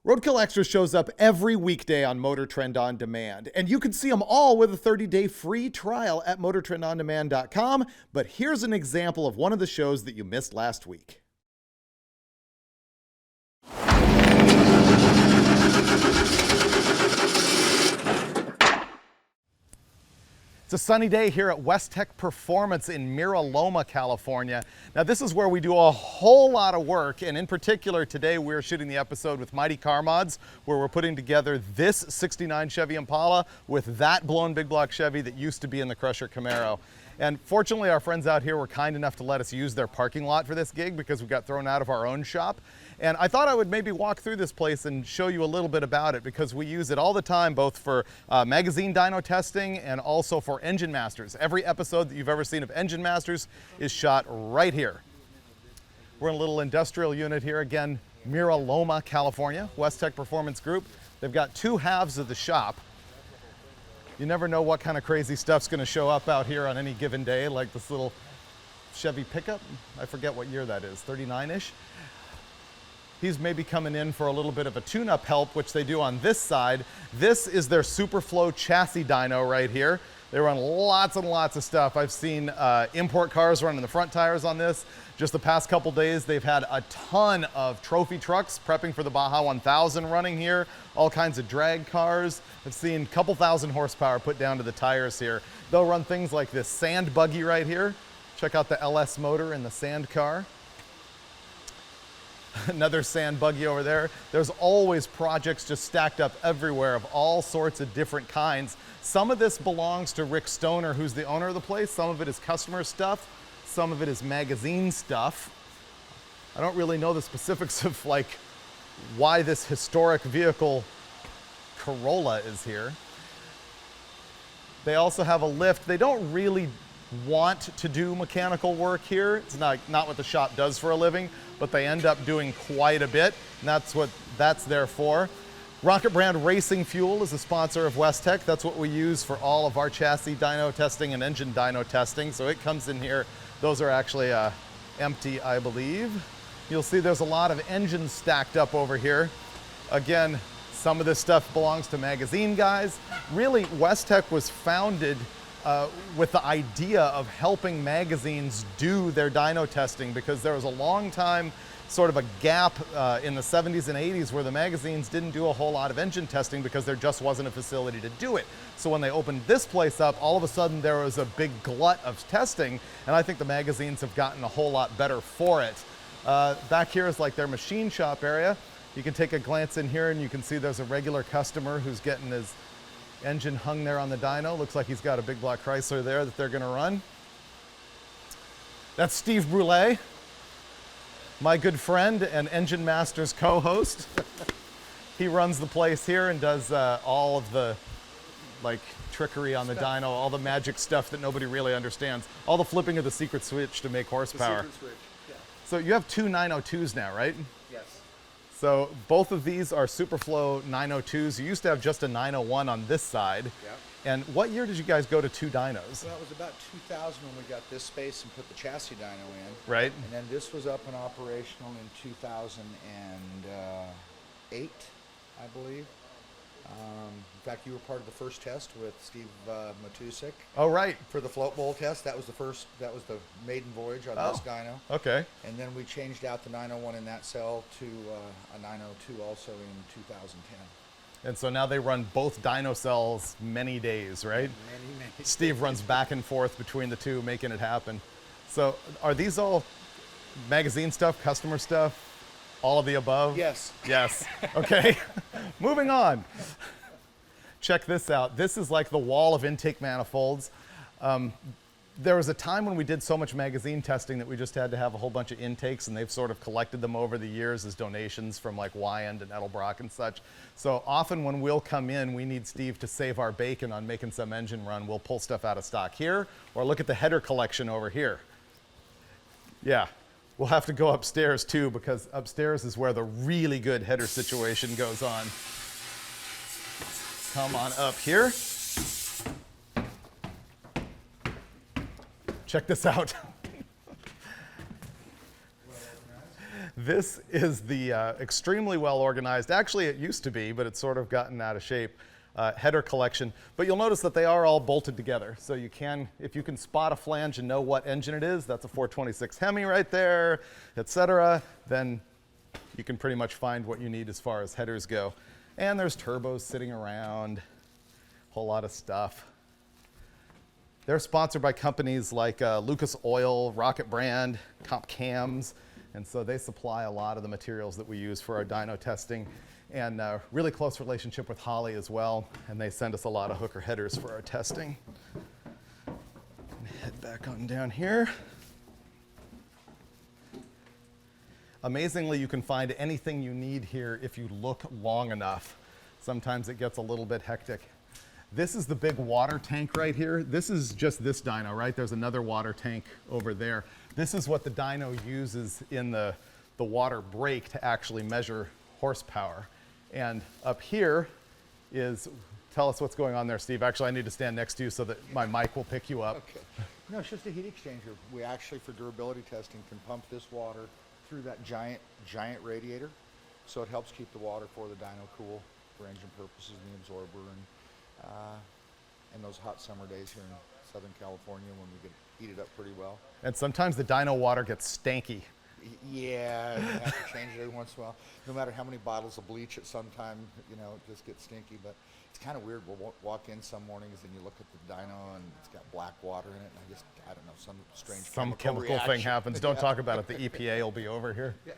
Roadkill Extra shows up every weekday on Motortrend On Demand, and you can see them all with a 30-day free trial at motortrendondemand.com. But here's an example of one of the shows that you missed last week. It's a sunny day here at Westech Performance in Mira Loma, California. Now this is where we do a whole lot of work, and in particular today we're shooting the episode with Mighty Car Mods, where we're putting together this 69 Chevy Impala with that blown big block Chevy that used to be in the Crusher Camaro. And fortunately our friends out here were kind enough to let us use their parking lot for this gig because we got thrown out of our own shop. And I thought I would maybe walk through this place and show you a little bit about it, because we use it all the time, both for magazine dyno testing and also for Engine Masters. Every episode that you've ever seen of Engine Masters is shot right here. We're in a little industrial unit here, again, Mira Loma, California, Westech Performance Group. They've got two halves of the shop. You never know what kind of crazy stuff's going to show up out here on any given day, like this little Chevy pickup. I forget what year that is, 39-ish. He's maybe coming in for a little bit of a tune-up help, which they do on this side. This is their Superflow chassis dyno right here. They run lots and lots of stuff. I've seen import cars running the front tires on this. Just the past couple days, they've had a ton of trophy trucks prepping for the Baja 1000 running here, all kinds of drag cars. I've seen a couple thousand horsepower put down to the tires here. They'll run things like this sand buggy right here. Check out the LS motor in the sand car. Another sand buggy over there. There's always projects just stacked up everywhere of all sorts of different kinds. Some of this belongs to Rick Stoner, who's the owner of the place. Some of it is customer stuff. Some of it is magazine stuff. I don't really know the specifics of like why this historic vehicle Corolla is here. They also have a lift. They don't really want to do mechanical work here. It's not what the shop does for a living, but they end up doing quite a bit, and that's what that's there for. Rocket Brand Racing Fuel is a sponsor of Westech. That's what we use for all of our chassis dyno testing and engine dyno testing. So it comes in here. Those are actually empty, I believe. You'll see there's a lot of engines stacked up over here. Again, some of this stuff belongs to magazine guys. Really, Westech was founded with the idea of helping magazines do their dyno testing, because there was a long time sort of a gap in the 70s and 80s where the magazines didn't do a whole lot of engine testing because there just wasn't a facility to do it. So when they opened this place up, all of a sudden there was a big glut of testing, and I think the magazines have gotten a whole lot better for it. Back here is like their machine shop area. You can take a glance in here and you can see there's a regular customer who's getting his engine hung there on the dyno. Looks like he's got a big block Chrysler there that they're gonna run. That's Steve Brule, my good friend and Engine Masters co-host. He runs the place here and does all of the like trickery on the dyno, all the magic stuff that nobody really understands, all the flipping of the secret switch to make horsepower. The secret switch, yeah. So you have two 902s now, right? Yes. So both of these are Superflow 902s. You used to have just a 901 on this side. Yep. And what year did you guys go to two dynos? Well, it was about 2000 when we got this space and put the chassis dyno in. Right. And then this was up and operational in 2008, I believe. In fact, you were part of the first test with Steve Matusik. Oh, right. For the float bowl test. That was the first, that was the maiden voyage on this dyno. Okay. And then we changed out the 901 in that cell to a 902 also in 2010. And so now they run both dyno cells many days, right? Many Steve runs back and forth between the two, making it happen. So are these all magazine stuff, customer stuff, all of the above? Yes. Yes. Okay. Moving on. Check this out. This is like the wall of intake manifolds. There was a time when we did so much magazine testing that we just had to have a whole bunch of intakes, and they've sort of collected them over the years as donations from like Wyand and Edelbrock and such. So often when we'll come in, we need Steve to save our bacon on making some engine run. We'll pull stuff out of stock here, or look at the header collection over here. Yeah, we'll have to go upstairs too, because upstairs is where the really good header situation goes on. Come on up here. Check this out. This is the extremely well organized, actually it used to be, but it's sort of gotten out of shape, header collection. But you'll notice that they are all bolted together. So you can, if you can spot a flange and know what engine it is, that's a 426 Hemi right there, etc., then you can pretty much find what you need as far as headers go. And there's turbos sitting around, a whole lot of stuff. They're sponsored by companies like Lucas Oil, Rocket Brand, Comp Cams, and so they supply a lot of the materials that we use for our dyno testing, and really close relationship with Holley as well, and they send us a lot of hooker headers for our testing. Head back on down here. Amazingly, you can find anything you need here if you look long enough. Sometimes it gets a little bit hectic. This is the big water tank right here. This is just this dyno, right? There's another water tank over there. This is what the dyno uses in the water brake to actually measure horsepower. And up here is, tell us what's going on there, Steve. Actually, I need to stand next to you so that my mic will pick you up. Okay. No, it's just a heat exchanger. We actually, for durability testing, can pump this water through that giant radiator. So it helps keep the water for the dyno cool for engine purposes and the absorber, and those hot summer days here in Southern California when we get heated up pretty well. And sometimes the dyno water gets stanky. Yeah, you have to change it every once in a while. No matter how many bottles of bleach at some time, you know, it just gets stinky. But it's kind of weird. We'll walk in some mornings and you look at the dyno and it's got black water in it. And I don't know, some strange chemical thing happens. Don't talk about it. The EPA will be over here. Yeah.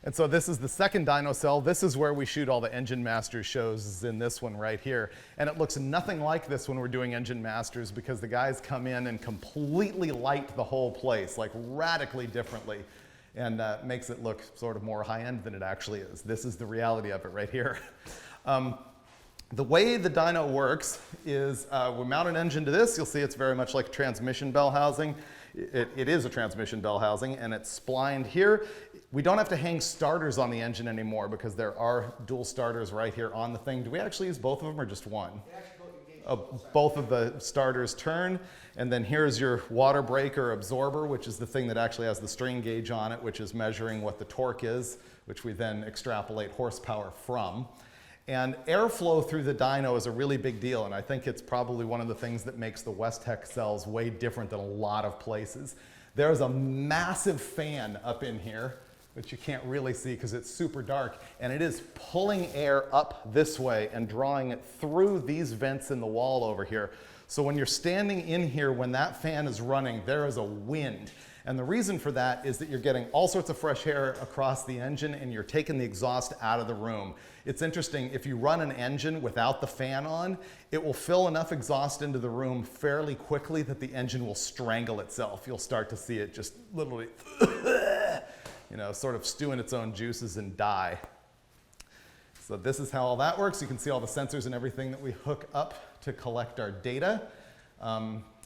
And so this is the second dyno cell. This is where we shoot all the Engine Masters shows, is in this one right here. And it looks nothing like this when we're doing Engine Masters because the guys come in and completely light the whole place, like radically differently, and makes it look sort of more high-end than it actually is. This is the reality of it right here. The way the dyno works is we mount an engine to this. You'll see it's very much like a transmission bell housing. It is a transmission bell housing, and it's splined here. We don't have to hang starters on the engine anymore because there are dual starters right here on the thing. Do we actually use both of them or just one? Both of the starters turn, and then here's your water brake or absorber, which is the thing that actually has the strain gauge on it, which is measuring what the torque is, which we then extrapolate horsepower from. And airflow through the dyno is a really big deal, and I think it's probably one of the things that makes the Westech cells way different than a lot of places. There's a massive fan up in here, which you can't really see because it's super dark, and it is pulling air up this way and drawing it through these vents in the wall over here. So when you're standing in here, when that fan is running, there is a wind. And the reason for that is that you're getting all sorts of fresh air across the engine and you're taking the exhaust out of the room. It's interesting, if you run an engine without the fan on, it will fill enough exhaust into the room fairly quickly that the engine will strangle itself. You'll start to see it just literally, you know, sort of stew in its own juices and die. So this is how all that works. You can see all the sensors and everything that we hook up to collect our data.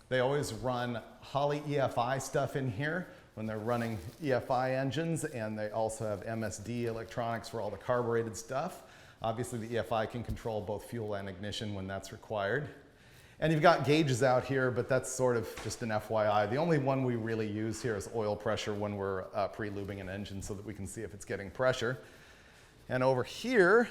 They always run Holley EFI stuff in here when they're running EFI engines, and they also have MSD electronics for all the carbureted stuff. Obviously, the EFI can control both fuel and ignition when that's required. And you've got gauges out here, but that's sort of just an FYI. The only one we really use here is oil pressure when we're pre-lubing an engine so that we can see if it's getting pressure. And over here,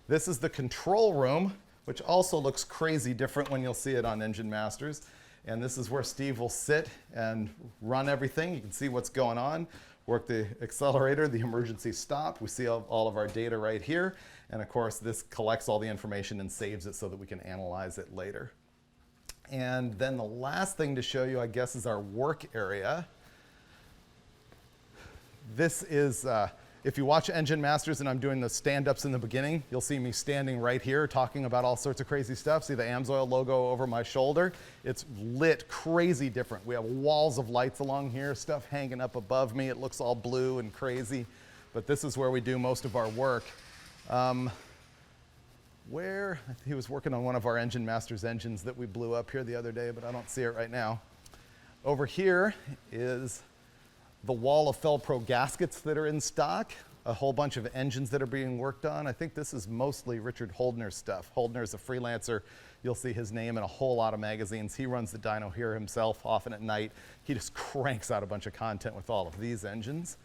this is the control room, which also looks crazy different when you'll see it on Engine Masters. And this is where Steve will sit and run everything. You can see what's going on, work the accelerator, the emergency stop. We see all of our data right here. And of course, this collects all the information and saves it so that we can analyze it later. And then the last thing to show you, I guess, is our work area. This is, if you watch Engine Masters and I'm doing the stand-ups in the beginning, you'll see me standing right here talking about all sorts of crazy stuff. See the AMSOIL logo over my shoulder? It's lit crazy different. We have walls of lights along here, stuff hanging up above me. It looks all blue and crazy, but this is where we do most of our work. He was working on one of our Engine Masters engines that we blew up here the other day, but I don't see it right now. Over here is the wall of Felpro gaskets that are in stock. a whole bunch of engines that are being worked on. I think this is mostly Richard Holdner's stuff. Holdner's a freelancer. You'll see his name in a whole lot of magazines. He runs the dyno here himself, often at night. He just cranks out a bunch of content with all of these engines.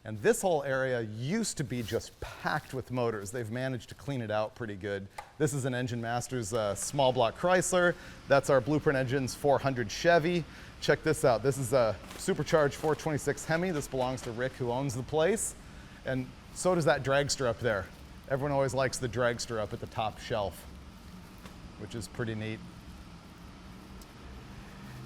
And this whole area used to be just packed with motors. They've managed to clean it out pretty good. This is an Engine Masters small block Chrysler. That's our Blueprint Engines 400 Chevy. Check this out. This is a supercharged 426 Hemi. This belongs to Rick, who owns the place. And so does that dragster up there. Everyone always likes the dragster up at the top shelf, which is pretty neat.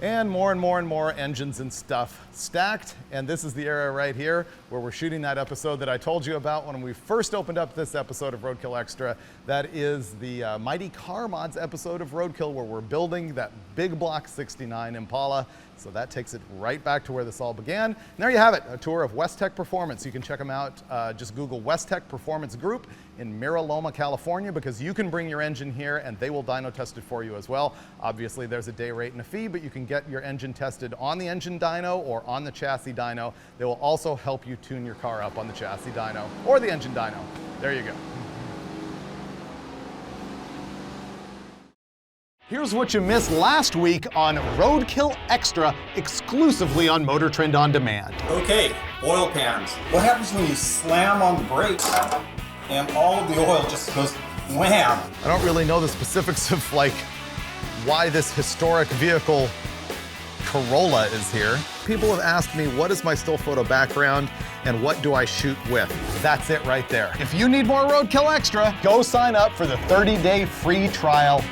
And more engines and stuff stacked. And this is the area right here where we're shooting that episode that I told you about when we first opened up this episode of Roadkill Extra. That is the Mighty Car Mods episode of Roadkill, where we're building that big block 69 Impala. So that takes it right back to where this all began. And there you have it, a tour of Westech Performance. You can check them out. Just Google Westech Performance Group in Mira Loma, California, because you can bring your engine here and they will dyno test it for you as well. Obviously, there's a day rate and a fee, but you can get your engine tested on the engine dyno or on the chassis dyno. They will also help you tune your car up on the chassis dyno or the engine dyno. There you go. Here's what you missed last week on Roadkill Extra, exclusively on Motortrend On Demand. Okay, oil pans. What happens when you slam on the brakes and all of the oil just goes wham? I don't really know the specifics of like why this historic vehicle Corolla is here. People have asked me, what is my still photo background and what do I shoot with? That's it right there. If you need more Roadkill Extra, go sign up for the 30-day free trial